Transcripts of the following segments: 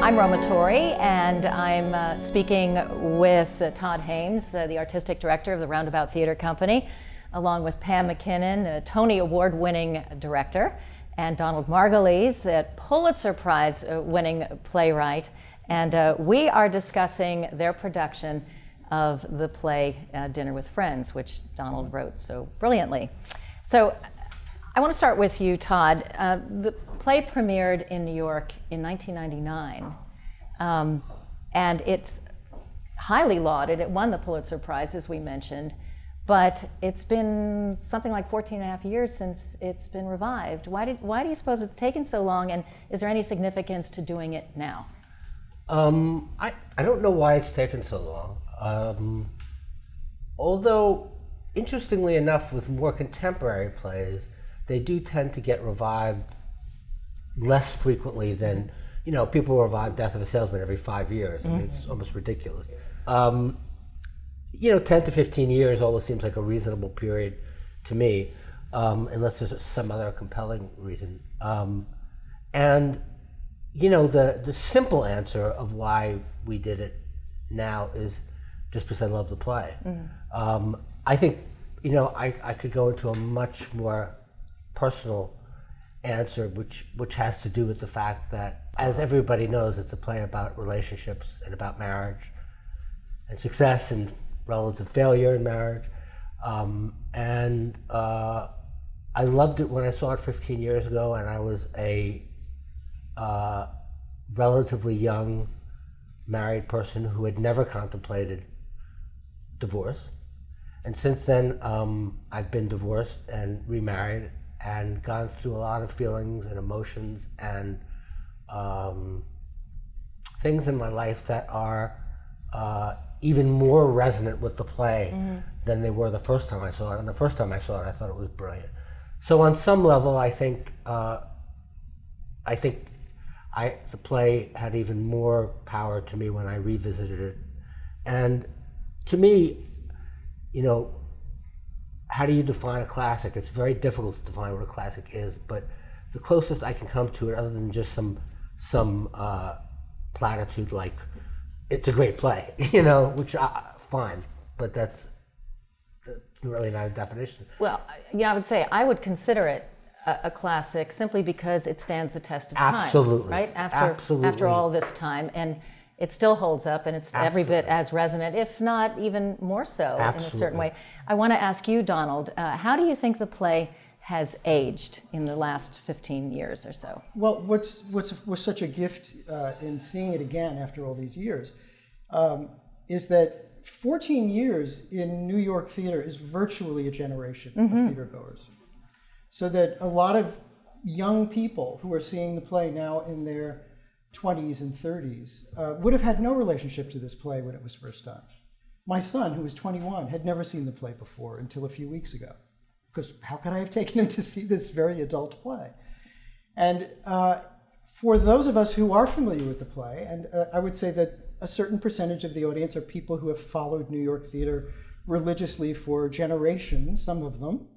I'm Roma Torre, and I'm speaking with Todd Haimes, the artistic director of the Roundabout Theatre Company, along with Pam MacKinnon, a Tony Award-winning director, and Donald Margulies, a Pulitzer Prize-winning playwright. And we are discussing their production of the play Dinner with Friends, which Donald wrote so brilliantly. So I want to start with you, Todd. The play premiered in New York in 1999, and it's highly lauded. It won the Pulitzer Prize, as we mentioned, but it's been something like 14 and a half years since it's been revived. Why do you suppose it's taken so long, and is there any significance to doing it now? I don't know why it's taken so long. Although, interestingly enough, with more contemporary plays, they do tend to get revived less frequently than, people revive Death of a Salesman every 5 years. I mean, it's almost ridiculous. 10 to 15 years always seems like a reasonable period to me, unless there's some other compelling reason. The simple answer of why we did it now is just because I love the play. I think, I could go into a much more personal answer, which has to do with the fact that, as everybody knows, it's a play about relationships and about marriage and success and relative failure in marriage. I loved it when I saw it 15 years ago, and I was a relatively young married person who had never contemplated divorce. And since then, I've been divorced and remarried and gone through a lot of feelings and emotions and things in my life that are even more resonant with the play than they were the first time I saw it. And the first time I saw it, I thought it was brilliant. So on some level, I think the play had even more power to me when I revisited it. And to me, how do you define a classic? It's very difficult to define what a classic is, but the closest I can come to it, other than just some platitude like, it's a great play, which fine, but that's really not a definition. Well, I would say I would consider it a classic simply because it stands the test of time. Absolutely. Right? Absolutely. After all this time, and it still holds up, and it's every bit as resonant, if not even more so. Absolutely. In a certain way. I want to ask you, Donald, how do you think the play has aged in the last 15 years or so? Well, was such a gift in seeing it again after all these years is that 14 years in New York theater is virtually a generation of theatergoers. So that a lot of young people who are seeing the play now in their 20s and 30s would have had no relationship to this play when it was first done. My son, who was 21, had never seen the play before until a few weeks ago, because how could I have taken him to see this very adult play? And for those of us who are familiar with the play, and I would say that a certain percentage of the audience are people who have followed New York theater religiously for generations, some of them,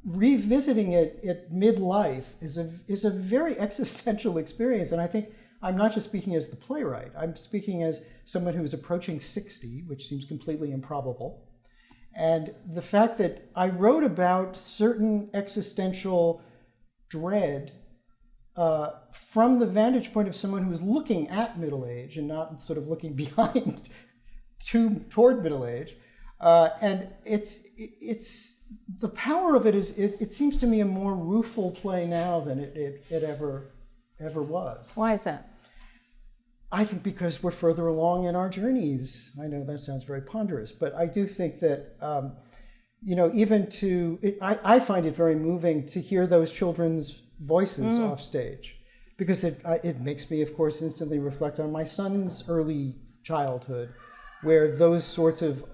revisiting it at midlife is a very existential experience. And I think I'm not just speaking as the playwright, I'm speaking as someone who's approaching 60, which seems completely improbable. And the fact that I wrote about certain existential dread from the vantage point of someone who is looking at middle age and not sort of looking behind toward middle age. And it's the power of it is, it seems to me a more rueful play now than it ever was. Why is that? I think because we're further along in our journeys. I know that sounds very ponderous, but I do think that, I find it very moving to hear those children's voices off stage, because it makes me, of course, instantly reflect on my son's early childhood, where those sorts of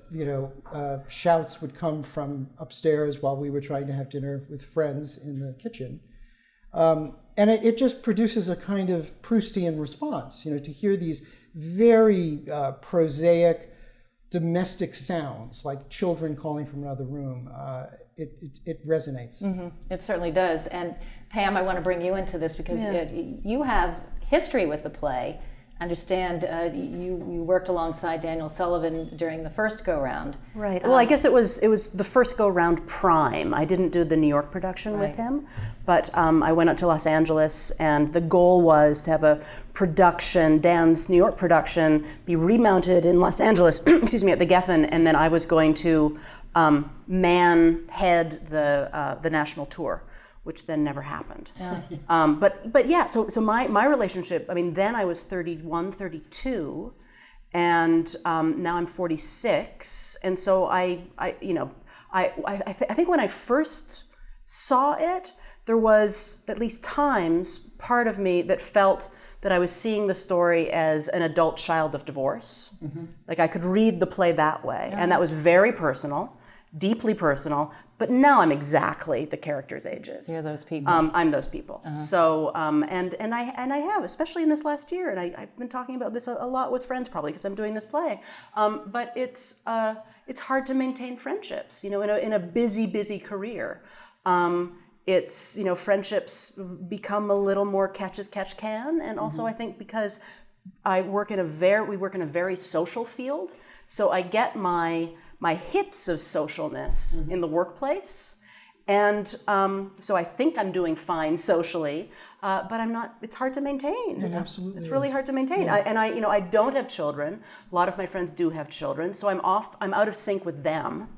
shouts would come from upstairs while we were trying to have dinner with friends in the kitchen. And it just produces a kind of Proustian response, to hear these very prosaic domestic sounds, like children calling from another room. It resonates. It certainly does. And Pam, I want to bring you into this because you have history with the play. Understand you worked alongside Daniel Sullivan during the first go-round. Right. Well, I guess it was the first go-round prime. I didn't do the New York production with him, but I went out to Los Angeles, and the goal was to have a production, Dan's New York production, be remounted in Los Angeles, excuse me, at the Geffen, and then I was going to head the national tour, which then never happened. Yeah. But yeah, so my relationship, I mean, then I was 31, 32, and now I'm 46, and so I think when I first saw it, there was at least times part of me that felt that I was seeing the story as an adult child of divorce. Mm-hmm. Like I could read the play that way, and that was very personal, deeply personal. But now I'm exactly the characters' ages. You're those people. I'm those people. Uh-huh. So and I have, especially in this last year, and I've been talking about this a lot with friends, probably because I'm doing this play. But it's hard to maintain friendships, in a busy career. It's friendships become a little more catch as catch can, and also I think because we work in a very social field, so I get my hits of socialness in the workplace, and so I think I'm doing fine socially, but I'm not. It's hard to maintain. It absolutely it's really hard to maintain. Yeah. I don't have children. A lot of my friends do have children, so I'm out of sync with them.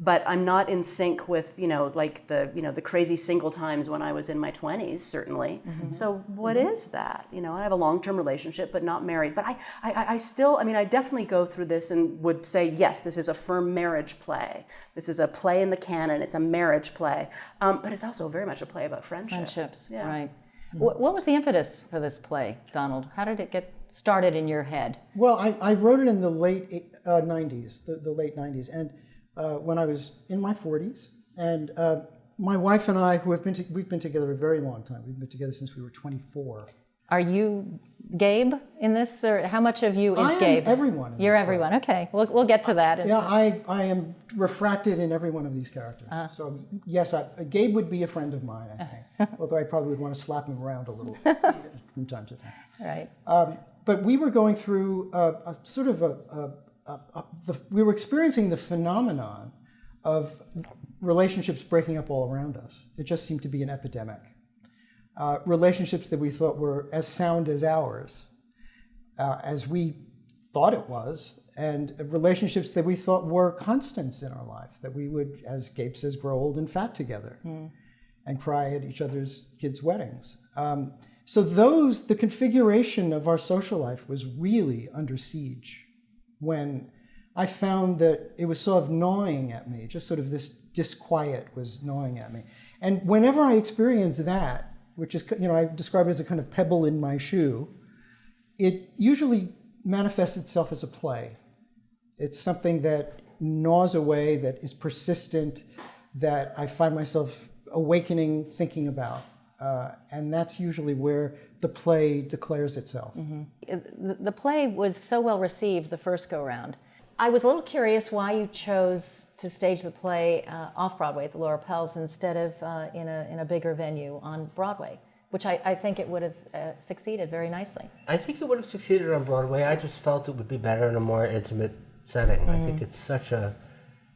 But I'm not in sync with, the crazy single times when I was in my 20s, certainly. Mm-hmm. So what is that? I have a long-term relationship, but not married. But I still, I definitely go through this and would say, yes, this is a firm marriage play. This is a play in the canon. It's a marriage play. But it's also very much a play about friendship. Friendships, yeah. Right. Mm-hmm. What was the impetus for this play, Donald? How did it get started in your head? Well, I wrote it in the late 90s, the late 90s. And when I was in my 40s, and my wife and I, we've been together a very long time. We've been together since we were 24. Are you Gabe in this, or how much of you is Gabe? I'm everyone. You're everyone. Okay, we'll get to that. Yeah, I am refracted in every one of these characters. So yes, Gabe would be a friend of mine, I think. Although I probably would want to slap him around a little from time to time. Right. But we were going through we were experiencing the phenomenon of relationships breaking up all around us. It just seemed to be an epidemic. Relationships that we thought were as sound as ours, as we thought it was, and relationships that we thought were constants in our life, that we would, as Gabe says, grow old and fat together and cry at each other's kids' weddings. So the configuration of our social life was really under siege when I found that it was sort of gnawing at me, just sort of this disquiet was gnawing at me. And whenever I experienced that, which is, I describe it as a kind of pebble in my shoe, it usually manifests itself as a play. It's something that gnaws away, that is persistent, that I find myself awakening, thinking about. And that's usually where the play declares itself. Mm-hmm. The play was so well received the first go-round. I was a little curious why you chose to stage the play off-Broadway at the Laura Pels instead of in a bigger venue on Broadway, which I think it would have succeeded very nicely. I think it would have succeeded on Broadway. I just felt it would be better in a more intimate setting. I think it's such a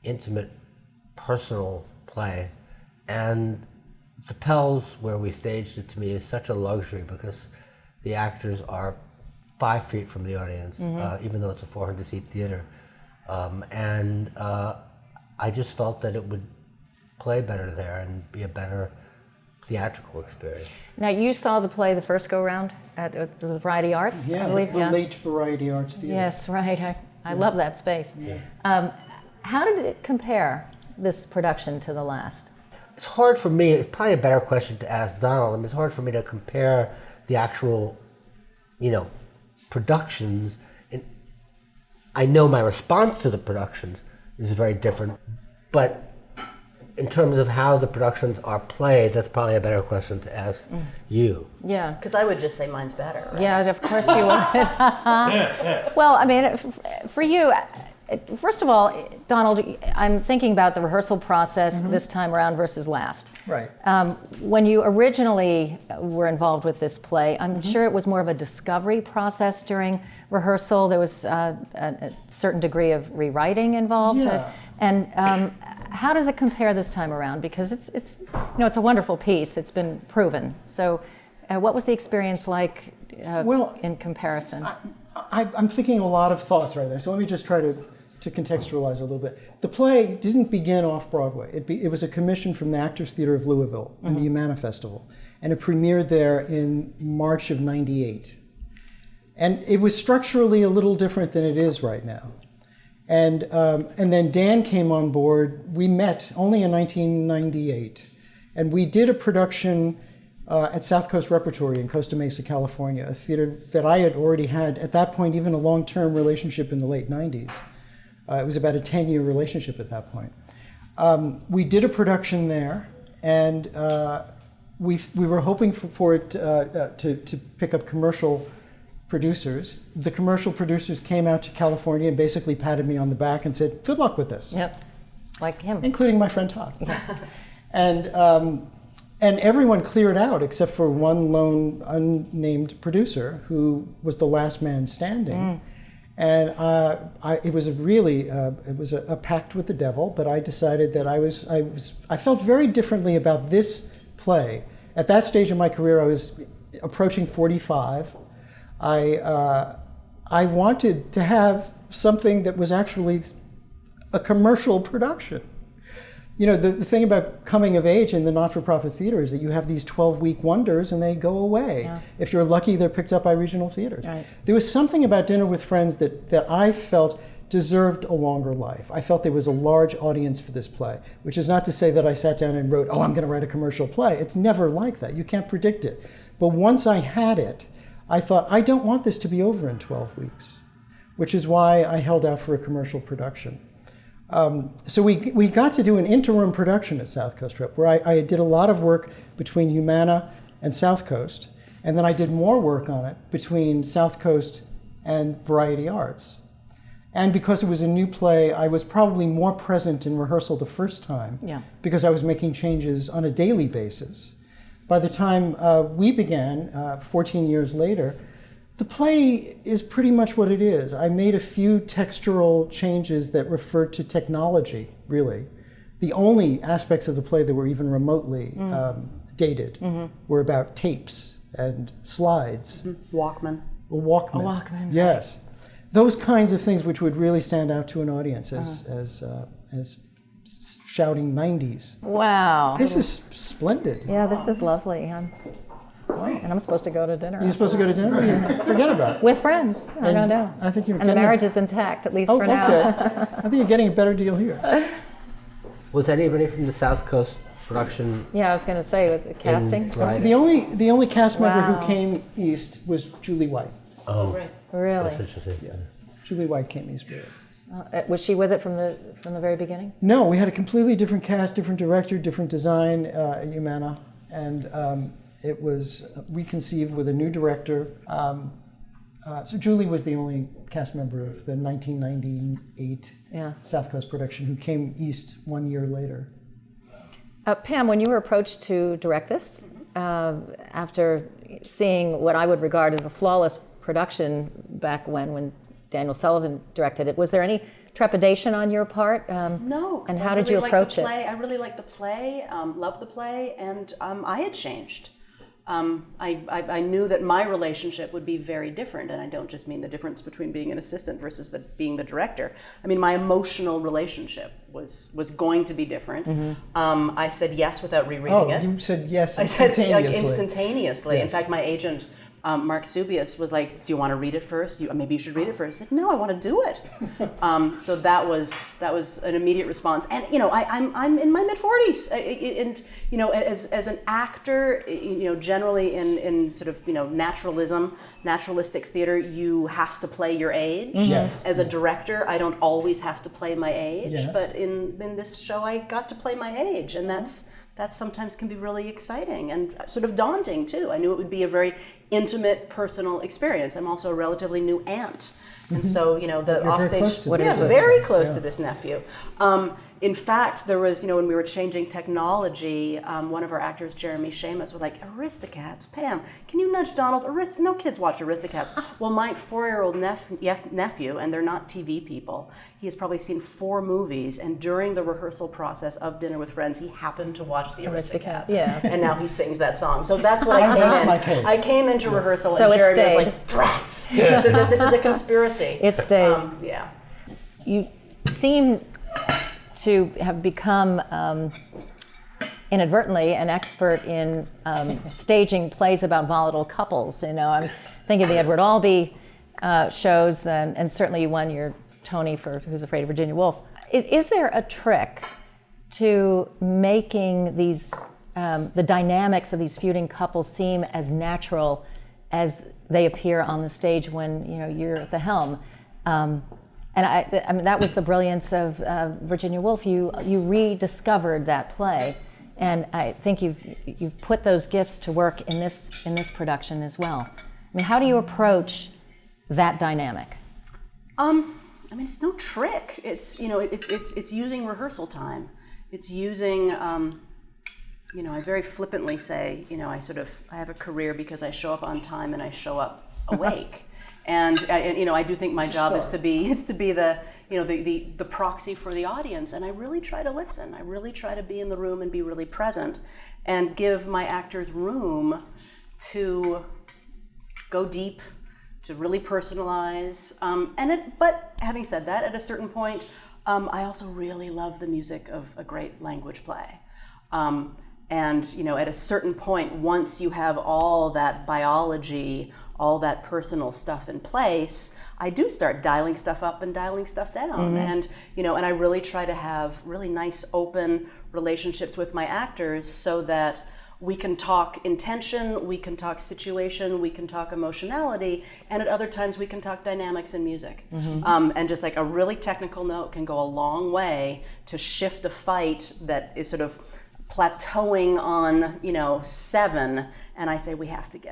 intimate, personal play. And the Pels, where we staged it, to me, is such a luxury because the actors are 5 feet from the audience, even though it's a 400-seat theater. And I just felt that it would play better there and be a better theatrical experience. Now, you saw the play the first go-round at the Variety Arts, I believe? The late Variety Arts Theater. Yes, right. I love that space. Yeah. How did it compare, this production, to the last? It's hard for me, it's probably a better question to ask Donald. It's hard for me to compare the actual, productions. And I know my response to the productions is very different, but in terms of how the productions are played, that's probably a better question to ask you. Yeah. Because I would just say mine's better. Right? Yeah, of course you would. Well, for you, First of all, Donald, I'm thinking about the rehearsal process this time around versus last. Right. When you originally were involved with this play, I'm sure it was more of a discovery process during rehearsal. There was a certain degree of rewriting involved. Yeah. And how does it compare this time around? Because it's a wonderful piece. It's been proven. So, what was the experience like in comparison? I'm thinking a lot of thoughts right there. So let me just try to contextualize a little bit. The play didn't begin off-Broadway. It was a commission from the Actors Theatre of Louisville and the Humana Festival. And it premiered there in March of '98. And it was structurally a little different than it is right now. And then Dan came on board. We met only in 1998. And we did a production at South Coast Repertory in Costa Mesa, California, a theater that I had already had, at that point, even a long-term relationship in the late 90s. It was about a 10-year relationship at that point. We did a production there, and we were hoping for it to pick up commercial producers. The commercial producers came out to California and basically patted me on the back and said, "Good luck with this." Yep, like him. Including my friend Todd. And everyone cleared out except for one lone unnamed producer who was the last man standing. And it was a pact with the devil. But I decided that I felt very differently about this play. At that stage in my career, I was approaching 45. I wanted to have something that was actually a commercial production. You know, the thing about coming of age in the not-for-profit theater is that you have these 12-week wonders and they go away. Yeah. If you're lucky, they're picked up by regional theaters. Right. There was something about Dinner with Friends that I felt deserved a longer life. I felt there was a large audience for this play, which is not to say that I sat down and wrote, I'm going to write a commercial play. It's never like that. You can't predict it. But once I had it, I thought, I don't want this to be over in 12 weeks, which is why I held out for a commercial production. So we got to do an interim production at South Coast Rep, where I did a lot of work between Humana and South Coast, and then I did more work on it between South Coast and Variety Arts. And because it was a new play, I was probably more present in rehearsal the first time, because I was making changes on a daily basis. By the time we began, 14 years later, the play is pretty much what it is. I made a few textural changes that referred to technology, really. The only aspects of the play that were even remotely dated were about tapes and slides. Walkman. A Walkman. Yes. Those kinds of things which would really stand out to an audience as shouting 90s. Wow. This is splendid. Yeah, this is lovely. And I'm supposed to go to dinner. You're supposed to go to dinner? Forget about it. With friends, I don't know. I think you're and the marriage is intact, at least for now. Okay. I think you're getting a better deal here. Was anybody from the South Coast production? Yeah, I was going to say, with the casting. The only cast member who came east was Julie White. Oh, right. Really? That's interesting. Yeah. Julie White came east with it. Was she with it from the very beginning? No, we had a completely different cast, different director, different design at Humana, and it was reconceived with a new director. So Julie was the only cast member of the 1998 South Coast production who came east 1 year later. Pam, when you were approached to direct this, after seeing what I would regard as a flawless production back when Daniel Sullivan directed it, was there any trepidation on your part? No. And how did you approach it? I really liked the play, loved the play, and I had changed. I knew that my relationship would be very different, and I don't just mean the difference between being an assistant versus being the director. I mean, my emotional relationship was going to be different. I said yes without rereading it. Oh, you said yes instantaneously. I said instantaneously. Yes. In fact, my agent, Mark Subius, was like, "Do you want to read it first? Maybe you should read it first." I said, "No, I want to do it." So that was an immediate response. And I'm in my mid-40s, and as an actor, generally in sort of naturalistic theater, you have to play your age. Yes. As a director, I don't always have to play my age, Yes. but in this show, I got to play my age, and that sometimes can be really exciting and sort of daunting too. I knew it would be a very intimate, personal experience. I'm also a relatively new aunt, And so, the You're very offstage, close to this. very close to this nephew. In fact, there was, when we were changing technology, one of our actors, Jeremy Seamus, was like, Aristocats, Pam, can you nudge Donald? No kids watch Aristocats. Well, my 4-year-old nephew, and they're not TV people, he has probably seen 4 movies, and during the rehearsal process of Dinner with Friends, he happened to watch the Aristocats. Yeah. And now he sings that song. So that's what I came in. my case. I came into rehearsal, So and it Jeremy was stayed. like, drats. This is a conspiracy. It stays. Yeah. You seem to have become inadvertently an expert in staging plays about volatile couples. I'm thinking of the Edward Albee shows, and certainly you won your Tony for Who's Afraid of Virginia Woolf. Is there a trick to making these the dynamics of these feuding couples seem as natural as they appear on the stage when you're at the helm? And I mean, that was the brilliance of Virginia Woolf. You rediscovered that play, and I think you've put those gifts to work in this production as well. I mean, how do you approach that dynamic? I mean, it's no trick. It's it's using rehearsal time. It's using I very flippantly say I have a career because I show up on time and I show up awake. And I do think my job is to be the the proxy for the audience, and I really try to listen. I really try to be in the room and be really present, and give my actors room to go deep, to really personalize. But having said that, at a certain point, I also really love the music of a great language play. And at a certain point, once you have all that biology, all that personal stuff in place, I do start dialing stuff up and dialing stuff down. And and I really try to have really nice, open relationships with my actors so that we can talk intention, we can talk situation, we can talk emotionality, and at other times we can talk dynamics and music. And just like a really technical note can go a long way to shift a fight that is sort of plateauing on 7, and I say we have to take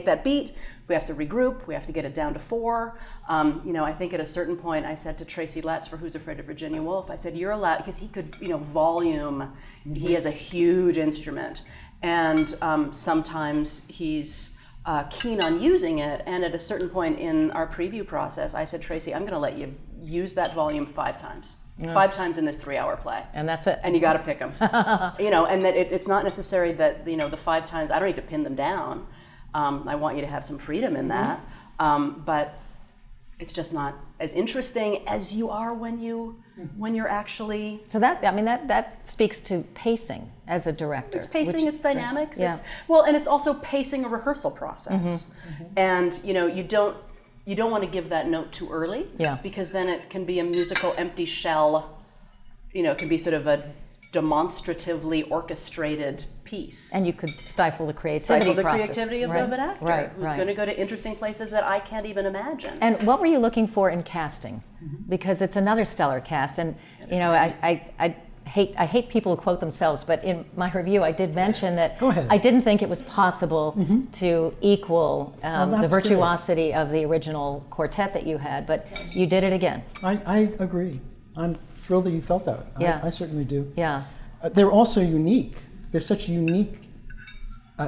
that beat, we have to regroup, we have to get it down to 4. I think at a certain point I said to Tracy Letts for Who's Afraid of Virginia Woolf, I said, you're allowed, because he could volume, he has a huge instrument, and sometimes he's keen on using it, and at a certain point in our preview process I said, Tracy, I'm going to let you use that volume 5 times. 5 times in this 3-hour play, And that's it. and you got to pick them. And that it's not necessary that the 5 times I don't need to pin them down. I want you to have some freedom in that, but it's just not as interesting as you are when you're actually. So that speaks to pacing as a director. It's pacing, it's dynamics. Yeah. And it's also pacing a rehearsal process, and you don't want to give that note too early, because then it can be a musical empty shell. It can be sort of a demonstratively orchestrated piece. And you could stifle the creativity process. Of an actor who's going to go to interesting places that I can't even imagine. And what were you looking for in casting? Because it's another stellar cast, and I hate people who quote themselves, but in my review I did mention that I didn't think it was possible to equal the virtuosity of the original quartet that you had, but you did it again. I agree. I'm thrilled that you felt that. Yeah. I certainly do. Yeah. They're also unique. They're such unique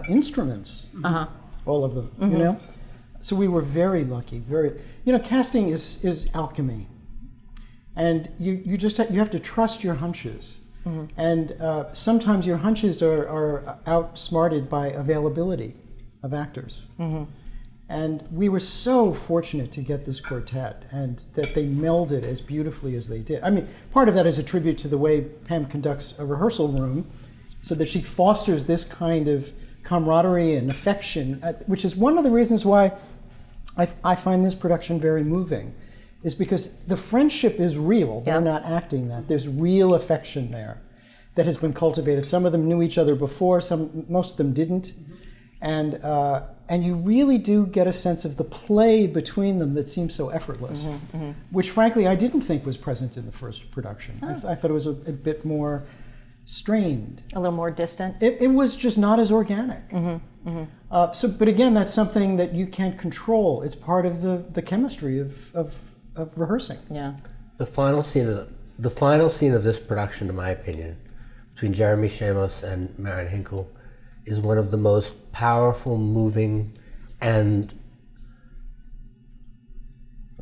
instruments, all of them, So we were very lucky. Casting is alchemy. And you have to trust your hunches. And sometimes your hunches are outsmarted by availability of actors. And we were so fortunate to get this quartet, and that they melded as beautifully as they did. I mean, part of that is a tribute to the way Pam conducts a rehearsal room, so that she fosters this kind of camaraderie and affection, which is one of the reasons why I find this production very moving, is because the friendship is real. They're not acting that. There's real affection there that has been cultivated. Some of them knew each other before, most of them didn't. And you really do get a sense of the play between them that seems so effortless, which frankly I didn't think was present in the first production. I thought it was a bit more strained. A little more distant. It was just not as organic. But again, that's something that you can't control. It's part of the chemistry of rehearsing. Yeah. The final scene of this production, in my opinion, between Jeremy Shamos and Marian Hinkle, is one of the most powerful, moving, and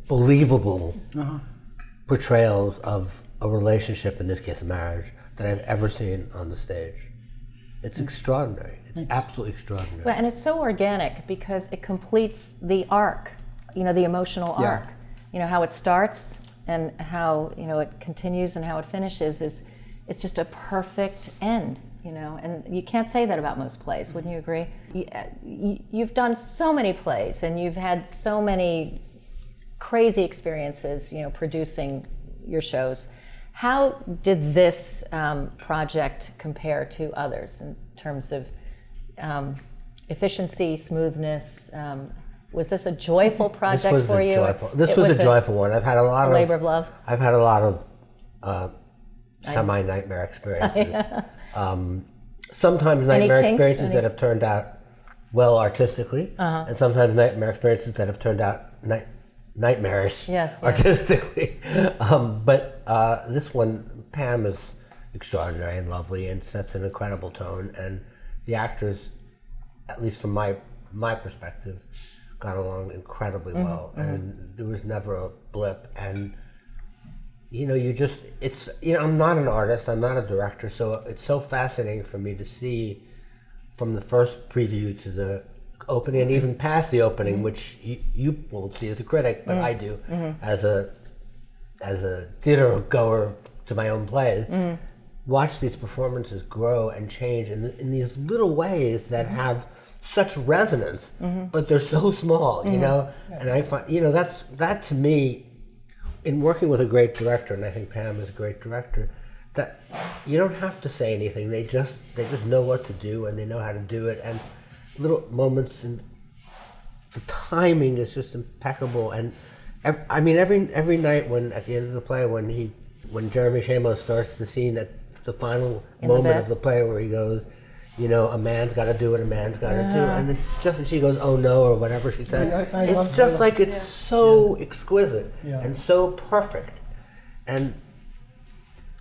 believable portrayals of a relationship, in this case a marriage, that I've ever seen on the stage. It's extraordinary. It's absolutely extraordinary. Well, and it's so organic because it completes the arc, the emotional arc. How it starts and how, it continues and how it finishes it's just a perfect end, and you can't say that about most plays, wouldn't you agree? You've done so many plays and you've had so many crazy experiences, producing your shows. How did this project compare to others in terms of efficiency, smoothness? Was this a joyful project for you? This was a joyful one. I've had a lot of labor of love. I've had a lot of semi-nightmare experiences. Sometimes nightmare experiences that have turned out well artistically, and sometimes nightmare experiences that have turned out nightmarish artistically. But this one, Pam is extraordinary and lovely and sets an incredible tone, and the actors, at least from my perspective, got along incredibly well, and there was never a blip. And I'm not an artist, I'm not a director, so it's so fascinating for me to see from the first preview to the opening, and even past the opening, which you won't see as a critic, but I do as a theater goer to my own plays. Watch these performances grow and change in these little ways that have such resonance, but they're so small, And I find, that to me, in working with a great director, and I think Pam is a great director, that you don't have to say anything. They just know what to do, and they know how to do it, and little moments, and the timing is just impeccable. And every night when at the end of the play, when Jeremy Shamos starts the scene at the final moment of the play where he goes, a man's got to do what a man's got to do, and it's just, and she goes, oh no, or whatever she said. It's just like it's so exquisite and so perfect, and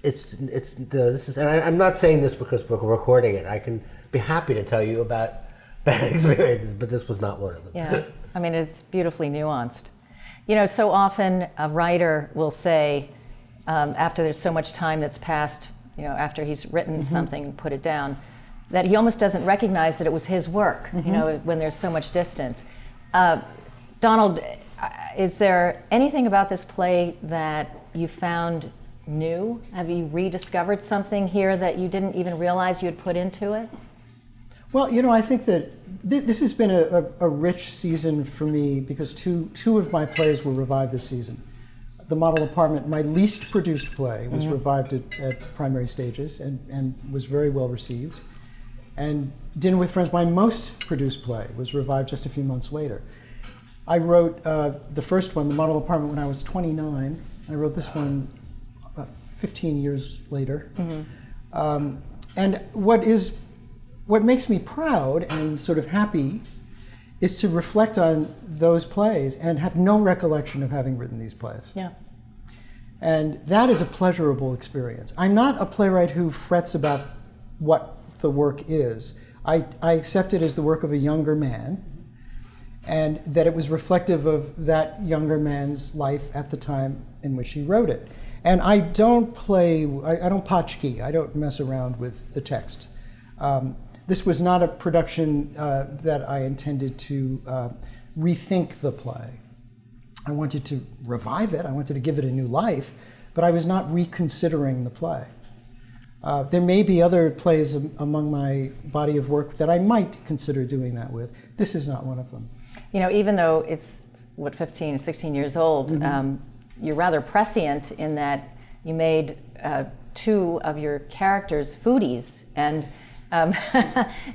this is, and I'm not saying this because we're recording it. I can be happy to tell you about bad experiences, but this was not one of them. Yeah, it's beautifully nuanced. So often a writer will say, after there's so much time that's passed, after he's written something and put it down, that he almost doesn't recognize that it was his work, when there's so much distance. Donald, is there anything about this play that you found new? Have you rediscovered something here that you didn't even realize you had put into it? Well, I think that this has been a rich season for me because two of my plays were revived this season. The Model Apartment, my least produced play, was revived at primary stages and was very well received. And Dinner with Friends, my most produced play, was revived just a few months later. I wrote the first one, The Model Apartment, when I was 29. I wrote this one 15 years later. And what makes me proud and sort of happy is to reflect on those plays and have no recollection of having written these plays. Yeah. And that is a pleasurable experience. I'm not a playwright who frets about what the work is. I accept it as the work of a younger man, and that it was reflective of that younger man's life at the time in which he wrote it. And I don't potchkey, I don't mess around with the text. This was not a production that I intended to rethink the play. I wanted to revive it, I wanted to give it a new life, but I was not reconsidering the play. There may be other plays among my body of work that I might consider doing that with. This is not one of them. Even though it's, 15 or 16 years old, you're rather prescient in that you made two of your characters foodies, and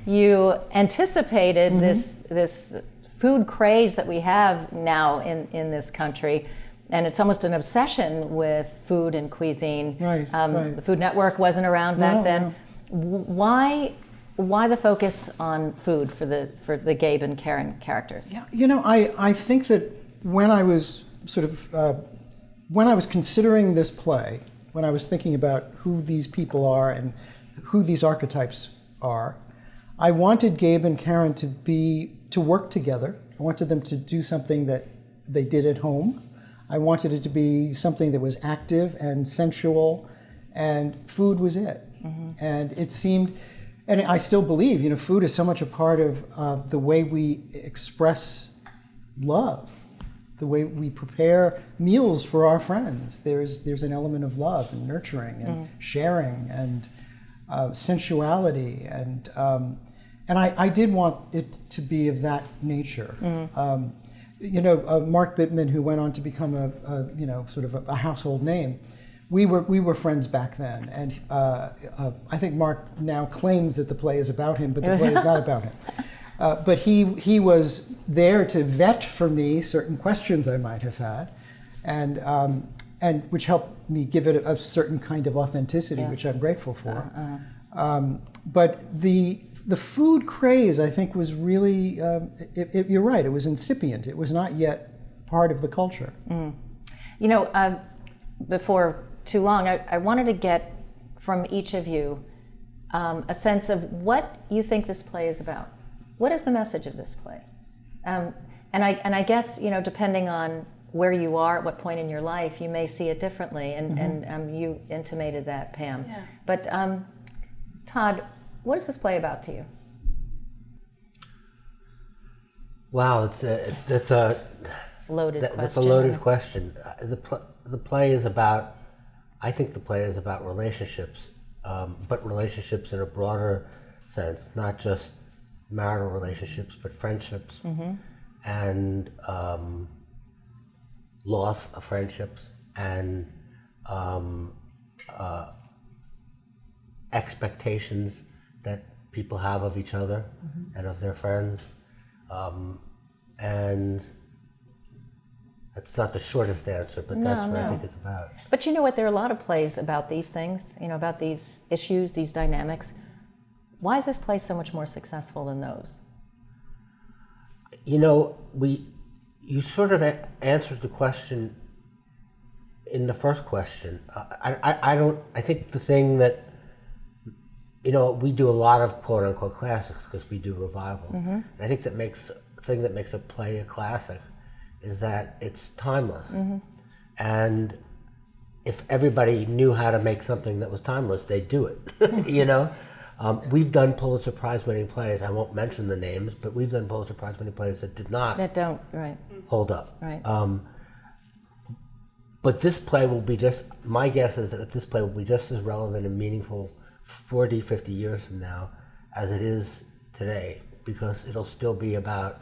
you anticipated this food craze that we have now in this country and it's almost an obsession with food and cuisine. Right, right. The Food Network wasn't around back No, then. Why the focus on food for the Gabe and Karen characters? Yeah, you know, I think that when I was when I was considering this play, when I was thinking about who these people are and who these archetypes are, I wanted Gabe and Karen to work together. I wanted them to do something that they did at home. I wanted it to be something that was active and sensual, and food was it. Mm-hmm. And it seemed, and I still believe, you know, food is so much a part of the way we express love, the way we prepare meals for our friends. There's an element of love and nurturing and sharing and sensuality, and I did want it to be of that nature. You know, Mark Bittman, who went on to become a household name, we were friends back then, and I think Mark now claims that the play is about him, but the play is not about him. But he was there to vet for me certain questions I might have had, and which helped me give it a certain kind of authenticity, which I'm grateful for. But the food craze, I think, was really, you're right, it was incipient. It was not yet part of the culture. You know, before too long, I wanted to get from each of you a sense of what you think this play is about. What is the message of this play? And I guess, you know, depending on where you are, at what point in your life, you may see it differently. And you intimated that, Pam. Yeah. But Todd, what is this play about to you? Wow, that's a loaded question. That's a loaded question. The play is about, I think the play is about relationships, but relationships in a broader sense, not just marital relationships, but friendships and loss of friendships and expectations that people have of each other and of their friends. And that's not the shortest answer, but that's what I think it's about. But you know what, there are a lot of plays about these things, you know, about these issues, these dynamics. Why is this play so much more successful than those? You know, you sort of answered the question in the first question. I think the thing that, you know, we do a lot of quote unquote classics because we do revival. And I think the thing that makes a play a classic is that it's timeless. And if everybody knew how to make something that was timeless, they'd do it, you know? We've done Pulitzer Prize-winning plays. I won't mention the names, but we've done Pulitzer Prize-winning plays that did not hold up. Right. But this play will be my guess is that this play will be just as relevant and meaningful 40, 50 years from now as it is today, because it'll still be about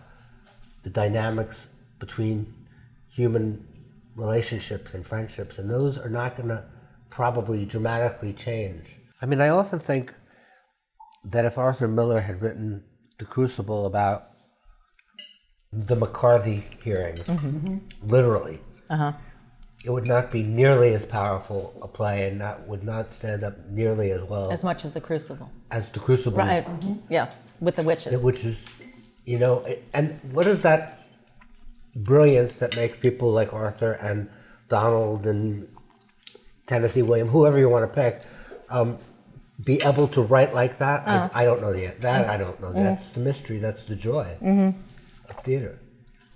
the dynamics between human relationships and friendships, and those are not going to probably dramatically change. I mean, I often think that if Arthur Miller had written The Crucible about the McCarthy hearings, literally, it would not be nearly as powerful a play and would not stand up nearly as well. As much as The Crucible. As The Crucible. Right, yeah, with the witches. Which is, you know, and what is that brilliance that makes people like Arthur and Donald and Tennessee Williams, whoever you want to pick, be able to write like that? I don't know yet. I don't know. That's the mystery. That's the joy of theater.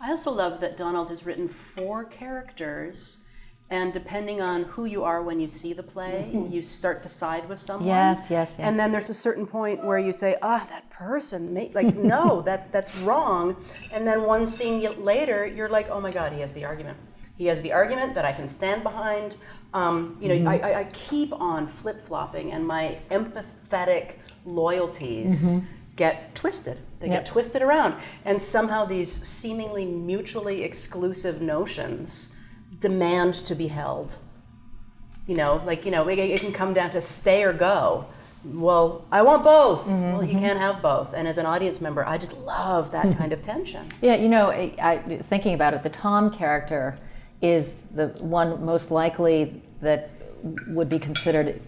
I also love that Donald has written 4 characters, and depending on who you are when you see the play, you start to side with someone. Yes. And then there's a certain point where you say, that person, no, that's wrong. And then one scene later, you're like, oh my God, he has the argument. He has the argument that I can stand behind. I keep on flip-flopping, and my empathetic loyalties get twisted. They get twisted around. And somehow these seemingly mutually exclusive notions demand to be held. It can come down to stay or go. Well, I want both. Well, you can't have both. And as an audience member, I just love that kind of tension. Yeah, you know, thinking about it, the Tom character is the one most likely that would be considered,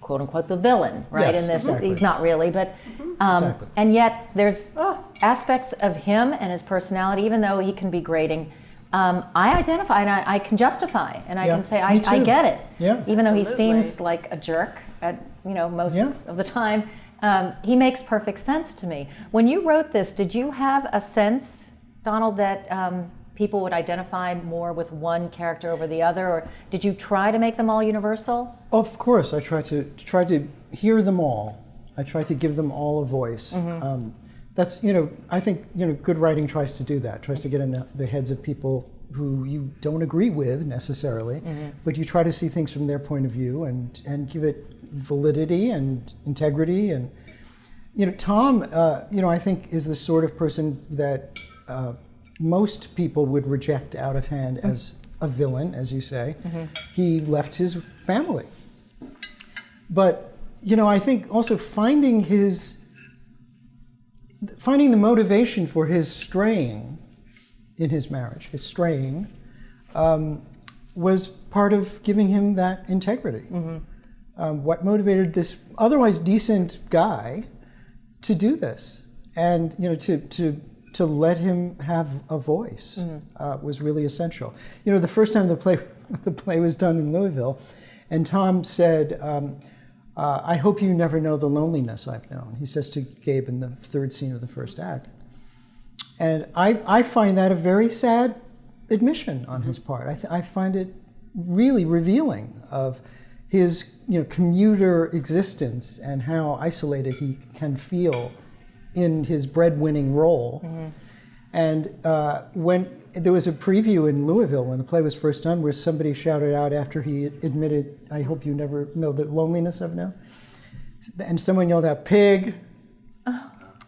quote unquote, the villain, right? Yes, In this, exactly. he's not really, but Exactly. and yet there's aspects of him and his personality, even though he can be grating. I identify and I can justify, and I Yeah, can say me I too. get it, Yeah. even though he Absolutely. seems like a jerk at most Yeah. of the time. He makes perfect sense to me. When you wrote this, did you have a sense, Donald, that people would identify more with one character over the other, or did you try to make them all universal? Of course, I try to hear them all. I try to give them all a voice. That's I think good writing tries to do that. Tries to get in the heads of people who you don't agree with necessarily, but you try to see things from their point of view and give it validity and integrity. And Tom, I think is the sort of person that most people would reject out of hand as a villain, as you say. He left his family. But, I think also finding the motivation for his straying in his marriage, was part of giving him that integrity. What motivated this otherwise decent guy to do this, and to let him have a voice was really essential. The first time the play was done in Louisville, and Tom said, "I hope you never know the loneliness I've known." He says to Gabe in the third scene of the first act, and I find that a very sad admission on his part. I find it really revealing of his commuter existence and how isolated he can feel in his breadwinning role. And when there was a preview in Louisville when the play was first done, where somebody shouted out after he admitted, "I hope you never know the loneliness I've known," and someone yelled out, "Pig!"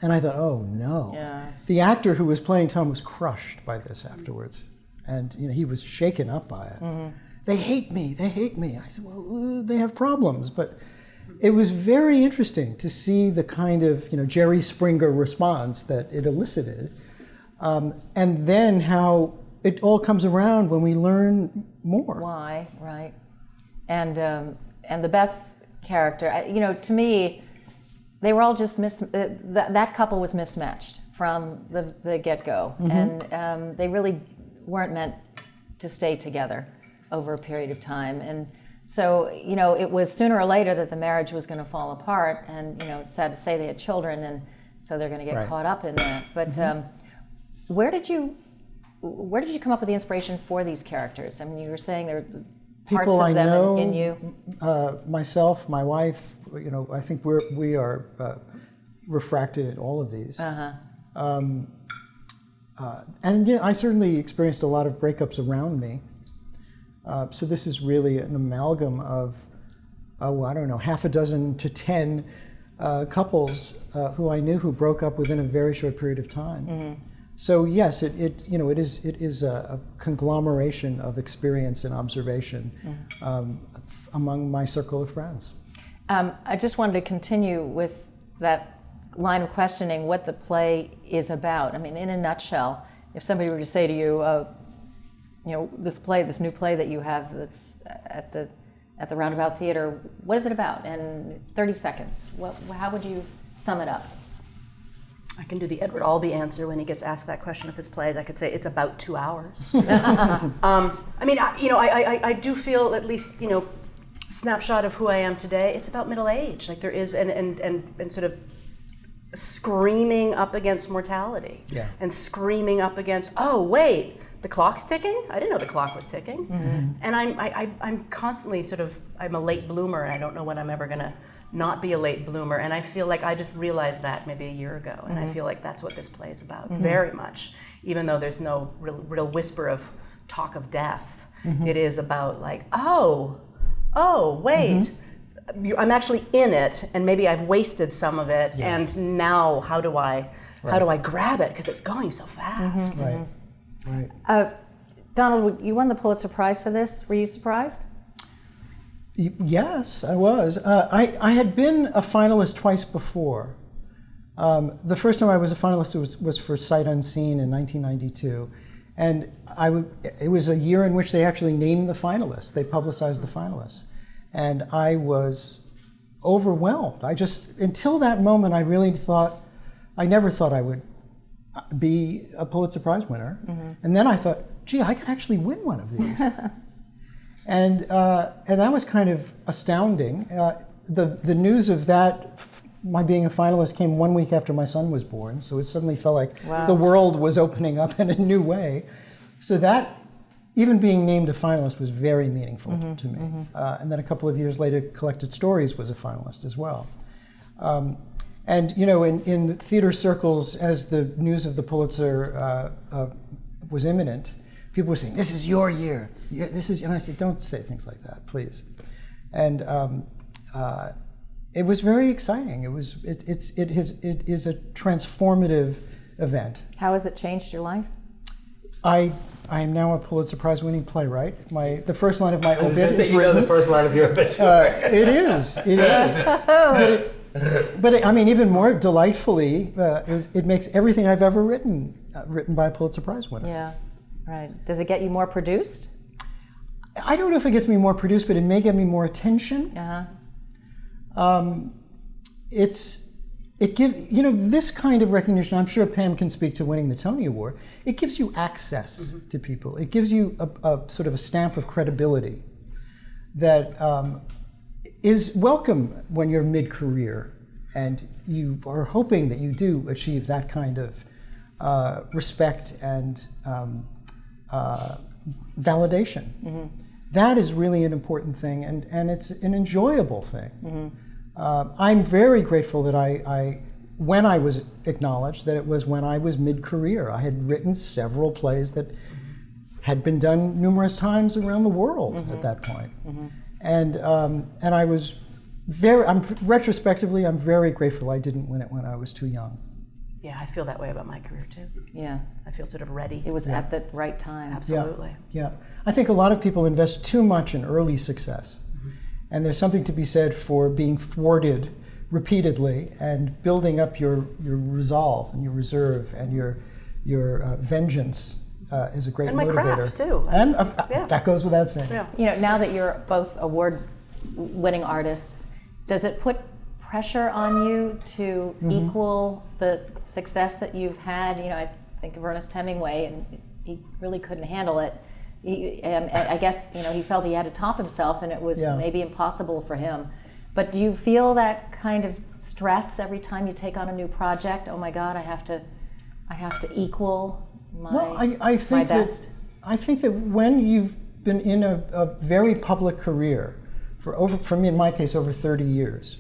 And I thought, oh no. Yeah. The actor who was playing Tom was crushed by this afterwards, and he was shaken up by it. They hate me. I said, well, they have problems, but it was very interesting to see the kind of Jerry Springer response that it elicited, and then how it all comes around when we learn more. Why, right? And the Beth character, to me, they were all just that couple was mismatched from the get-go, and they really weren't meant to stay together over a period of time. And so, it was sooner or later that the marriage was going to fall apart, and, it's sad to say they had children, and so they're going to get Right. caught up in that. But where did you come up with the inspiration for these characters? I mean, you were saying there were parts People of I them know, in you. myself, my wife, I think we are refracted in all of these. And I certainly experienced a lot of breakups around me. So this is really an amalgam of, half a dozen to 10 couples who I knew who broke up within a very short period of time. So yes, it is a conglomeration of experience and observation among my circle of friends. I just wanted to continue with that line of questioning what the play is about. I mean, in a nutshell, if somebody were to say to you, this new play that you have that's at the Roundabout Theatre, what is it about? In 30 seconds, how would you sum it up? I can do the Edward Albee answer when he gets asked that question of his plays. I could say it's about 2 hours. I do feel, at least, snapshot of who I am today. It's about middle age. Like there is, and sort of screaming up against mortality, and screaming up against, oh wait, the clock's ticking? I didn't know the clock was ticking. And I'm constantly I'm a late bloomer, and I don't know when I'm ever gonna not be a late bloomer. And I feel like I just realized that maybe a year ago, and I feel like that's what this play is about, very much. Even though there's no real whisper of talk of death, it is about like, oh wait, I'm actually in it, and maybe I've wasted some of it, and now how do I grab it, because it's going so fast. Right. Donald, you won the Pulitzer Prize for this. Were you surprised? Yes, I was. I had been a finalist twice before. The first time I was a finalist was for Sight Unseen in 1992, And it was a year in which they actually named the finalists. They publicized the finalists. And I was overwhelmed. Until that moment, I never thought I would be a Pulitzer Prize winner. Mm-hmm. And then I thought, gee, I could actually win one of these. and that was kind of astounding. The news of that, my being a finalist, came 1 week after my son was born. So it suddenly felt like the world was opening up in a new way. So that, even being named a finalist, was very meaningful to me. Mm-hmm. And then a couple of years later, Collected Stories was a finalist as well. And in theater circles, as the news of the Pulitzer was imminent, people were saying, "This is your year. And I said, "Don't say things like that, please." And it was very exciting. It is a transformative event. How has it changed your life? I am now a Pulitzer Prize-winning playwright. The first line of my obit is written. The first line of your obit. It is. But I mean, even more delightfully, it makes everything I've ever written by a Pulitzer Prize winner. Yeah, right. Does it get you more produced? I don't know if it gets me more produced, but it may get me more attention. It gives this kind of recognition. I'm sure Pam can speak to winning the Tony Award. It gives you access to people. It gives you a sort of a stamp of credibility that is welcome when you're mid-career and you are hoping that you do achieve that kind of respect and validation. Mm-hmm. That is really an important thing, and it's an enjoyable thing. Mm-hmm. I'm very grateful that when I was acknowledged, that it was when I was mid-career. I had written several plays that had been done numerous times around the world at that point. Mm-hmm. And I was retrospectively, I'm very grateful I didn't win it when I was too young. Yeah, I feel that way about my career too. Yeah. I feel sort of ready. It was at the right time. Absolutely. Yeah. I think a lot of people invest too much in early success. Mm-hmm. And there's something to be said for being thwarted repeatedly and building up your resolve and your reserve and your vengeance is a great motivator. And my craft too. And that goes without saying. Yeah. Now that you're both award-winning artists, does it put pressure on you to equal the success that you've had? I think of Ernest Hemingway, and he really couldn't handle it. I guess he felt he had to top himself, and it was maybe impossible for him. But do you feel that kind of stress every time you take on a new project? Oh my God, I have to equal my best. I think that when you've been in a very public career for me in my case over 30 years,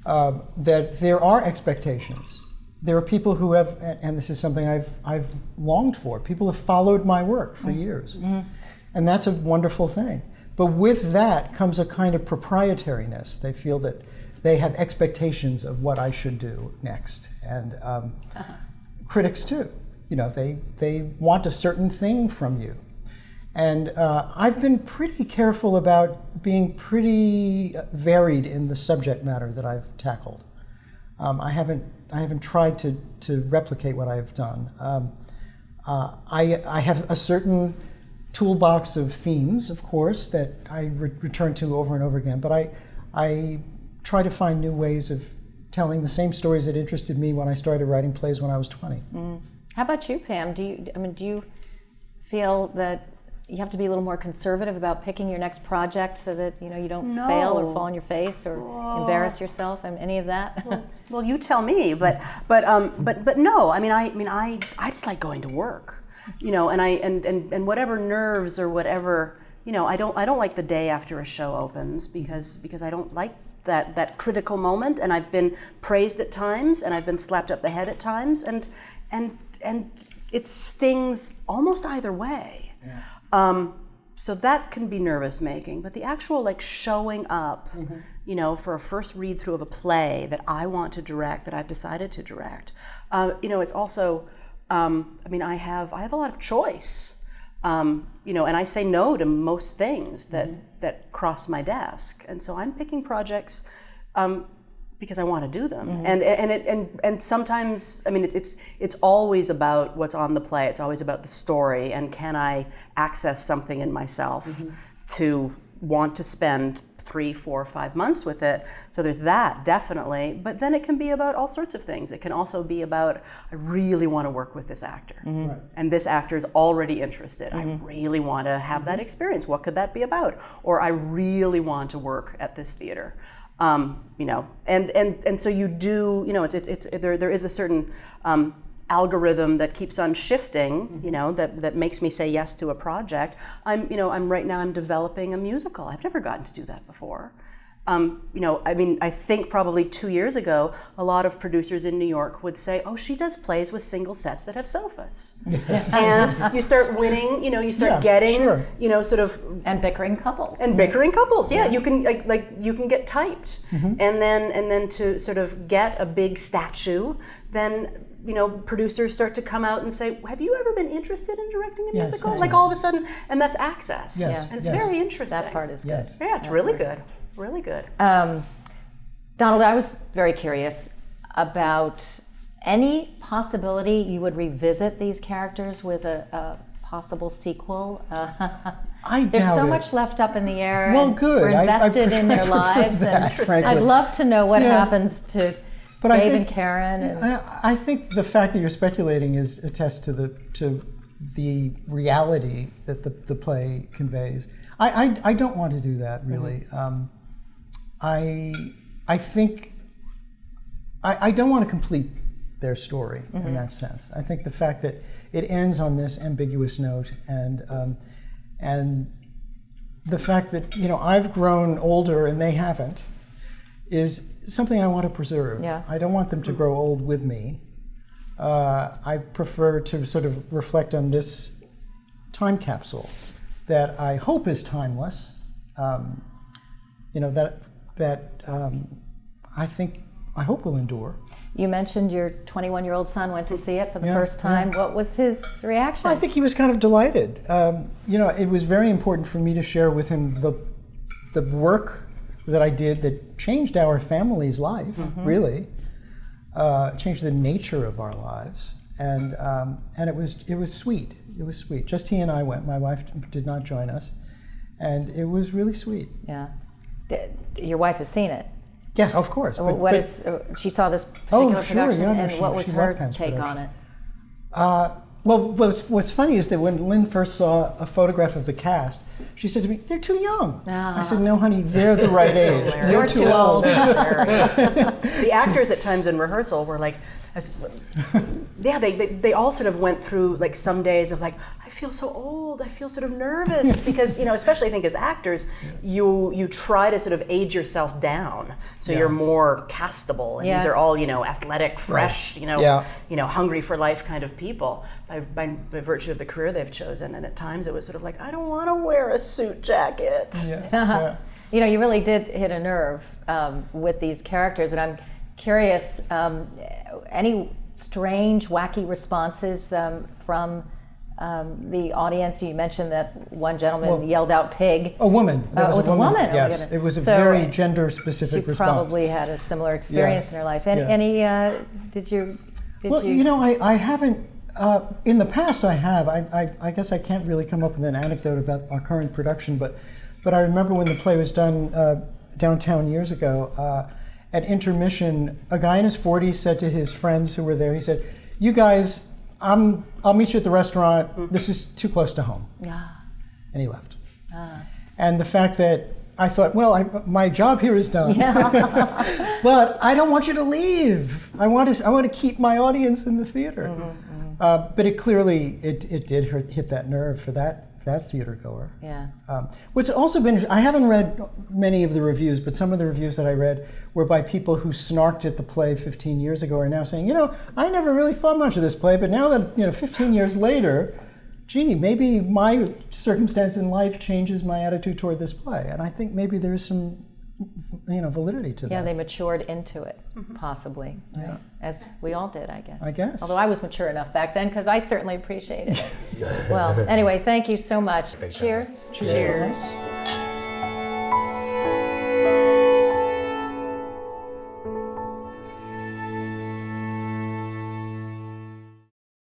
that there are expectations. There are people who have, and this is something I've longed for. People have followed my work for years, and that's a wonderful thing. But with that comes a kind of proprietariness. They feel that they have expectations of what I should do next, and critics too. They want a certain thing from you. And I've been pretty careful about being pretty varied in the subject matter that I've tackled. I haven't tried to replicate what I've done. I have a certain toolbox of themes, of course, that I return to over and over again. But I try to find new ways of telling the same stories that interested me when I started writing plays when I was 20. Mm. How about you, Pam? Do you feel that you have to be a little more conservative about picking your next project so that you don't fail or fall on your face or embarrass yourself and any of that? Well, you tell me, but no. I just like going to work, and whatever nerves or whatever, I don't like the day after a show opens because I don't like that critical moment, and I've been praised at times and I've been slapped up the head at times, and it stings almost either way. Yeah. So that can be nervous making, but the actual showing up, for a first read through of a play that I want to direct, that I've decided to direct, it's also, I have a lot of choice, and I say no to most things that cross my desk, and so I'm picking projects, because I want to do them. And sometimes, I mean, it's always about what's on the play. It's always about the story, and can I access something in myself to want to spend 3, 4, 5 months with it. So there's that, definitely. But then it can be about all sorts of things. It can also be about, I really want to work with this actor. Right. And this actor is already interested. I really want to have that experience. What could that be about? Or I really want to work at this theater. You know, and so you do, you know, there is a certain algorithm that keeps on shifting, you know, that makes me say yes to a project. Right now I'm developing a musical. I've never gotten to do that before. You know, I mean, I think probably 2 years ago, a lot of producers in New York would say, "Oh, she does plays with single sets that have sofas," and you start winning. You know, you start getting, you know, sort of and bickering couples. And bickering couples, yeah. You can like you can get typed, and then to sort of get a big statue, then, you know, producers start to come out and say, "Have you ever been interested in directing a musical?" Like all of a sudden, and that's access. Yes. Yeah. And it's very interesting. That part is good. Yeah, it's really good. Really good. Donald, I was very curious about any possibility you would revisit these characters with a possible sequel. I There's doubt so it. much left up in the air. Well, and good. We're invested in their prefer lives, that, and frankly. I'd love to know what happens to But Dave and Karen. And I think the fact that you're speculating is attests to the reality that the play conveys. I don't want to do that, really. I think I don't want to complete their story in that sense. I think the fact that it ends on this ambiguous note, and the fact that, you know, I've grown older and they haven't, is something I want to preserve. Yeah. I don't want them to grow old with me. I prefer to sort of reflect on this time capsule that I hope is timeless. You know, that I hope will endure. you mentioned your 21-year-old son went to see it for the first time. What was his reaction? I think he was kind of delighted. You know, it was very important for me to share with him the work that I did that changed our family's life, really, changed the nature of our lives, and it was sweet. It was sweet. Just he and I went. My wife did not join us, and it was really sweet. Yeah, your wife has seen it. Yes, of course. She saw this particular production, yeah, no, and what was she her loved Pam's take production. on it? Well, what's funny is that when Lynn first saw a photograph of the cast, she said to me, "They're too young." I said, "No, honey, they're the right age. You're too old." The actors at times in rehearsal were like, yeah, they all sort of went through like some days of like, I feel so old, I feel sort of nervous, because, you know, especially I think as actors, you try to sort of age yourself down, so you're more castable, and these are all, you know, athletic, fresh, you know, hungry for life kind of people by virtue of the career they've chosen. And at times it was sort of like, I don't want to wear a suit jacket. You know, you really did hit a nerve with these characters, and I'm curious, any strange, wacky responses from the audience? You mentioned that one gentleman yelled out "pig." A woman. It was a woman. Yes, Oh, my goodness. it was a So very gender-specific response. She probably had a similar experience in her life. Any? Did you? You know, I haven't. In the past, I have. I guess I can't really come up with an anecdote about our current production, but I remember when the play was done downtown years ago. At intermission, a guy in his 40s said to his friends who were there, he said, "You guys, I'll meet you at the restaurant. This is too close to home." And he left. And the fact that I thought, well, my job here is done, but I don't want you to leave. I want to keep my audience in the theater. But it clearly it did hit that nerve for that theater goer. What's also been, I haven't read many of the reviews, but some of the reviews that I read were by people who snarked at the play 15 years ago are now saying, you know, I never really thought much of this play, but now that, you know, 15 years later, gee, maybe my circumstance in life changes my attitude toward this play. And I think maybe there's some, you know, validity to that. Yeah, they matured into it, possibly. Yeah. As we all did, I guess. I guess. Although I was mature enough back then, because I certainly appreciated it. Well, anyway, thank you so much. Cheers. Cheers.